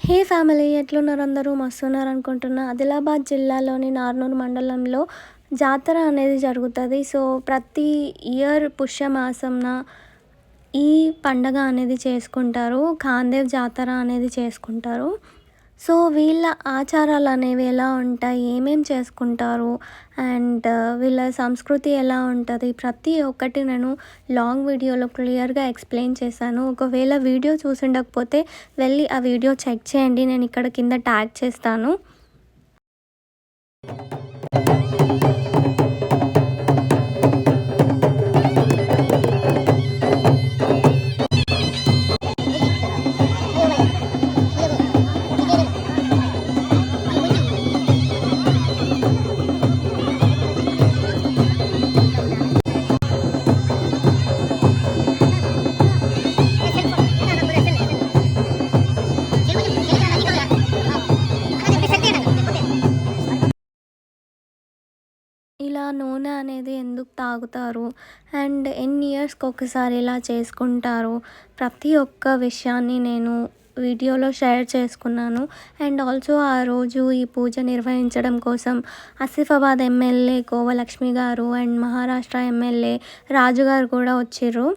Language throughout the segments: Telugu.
హే ఫ్యామిలీ, ఎట్లున్నారు అందరూ? మస్తున్నారు అనుకుంటున్నా. ఆదిలాబాద్ జిల్లాలోని నార్నూర్ మండలంలో జాతర అనేది జరుగుతుంది. సో ప్రతి ఇయర్ పుష్యమాసంన ఈ పండగ అనేది చేసుకుంటారు. ఖాందేవ్ జాతర అనేది చేసుకుంటారు. సో వీళ్ళ ఆచారాలు అనేవి ఎలా ఉంటాయి, ఏమేం చేసుకుంటారు అండ్ వీళ్ళ సంస్కృతి ఎలా ఉంటుంది, ప్రతి ఒక్కటి నేను లాంగ్ వీడియోలో క్లియర్గా ఎక్స్ప్లెయిన్ చేశాను. ఒకవేళ వీడియో చూసిండకపోతే వెళ్ళి ఆ వీడియో చెక్ చేయండి, నేను ఇక్కడ కింద ట్యాగ్ చేస్తాను. ఇలా నూనె అనేది ఎందుకు తాగుతారు అండ్ ఎన్ని ఇయర్స్కి ఒకసారి ఇలా చేసుకుంటారు, ప్రతి ఒక్క విషయాన్ని నేను వీడియోలో షేర్ చేసుకున్నాను. అండ్ ఆల్సో ఆ రోజు ఈ పూజ నిర్వహించడం కోసం ఆసిఫాబాద్ ఎమ్మెల్యే కోవలక్ష్మి గారు అండ్ మహారాష్ట్ర ఎమ్మెల్యే రాజు గారు కూడా వచ్చిర్రు.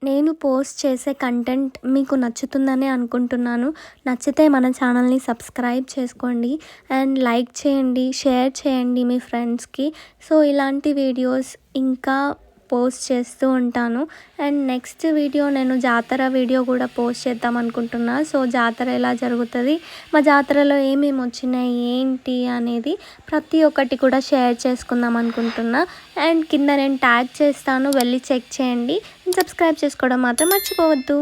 నేను పోస్ట్ చేసే కంటెంట్ మీకు నచ్చుతుందని అనుకుంటున్నాను. నచ్చితే మన ఛానల్ని సబ్స్క్రైబ్ చేసుకోండి అండ్ లైక్ చేయండి, షేర్ చేయండి మీ ఫ్రెండ్స్కి. సో ఇలాంటి వీడియోస్ ఇంకా పోస్ట్ చేస్తూ ఉంటాను. అండ్ నెక్స్ట్ వీడియో నేను జాతర వీడియో కూడా పోస్ట్ చేద్దాం అనుకుంటున్నా. సో జాతర ఎలా జరుగుతుంది, మా జాతరలో ఏమేమి వచ్చినాయి ఏంటి అనేది ప్రతి ఒక్కటి కూడా షేర్ చేసుకుందాం అనుకుంటున్నా. అండ్ కింద నేను ట్యాగ్ చేస్తాను, వెళ్ళి చెక్ చేయండి. సబ్స్క్రైబ్ చేసుకోవడం మాత్రం మర్చిపోవద్దు.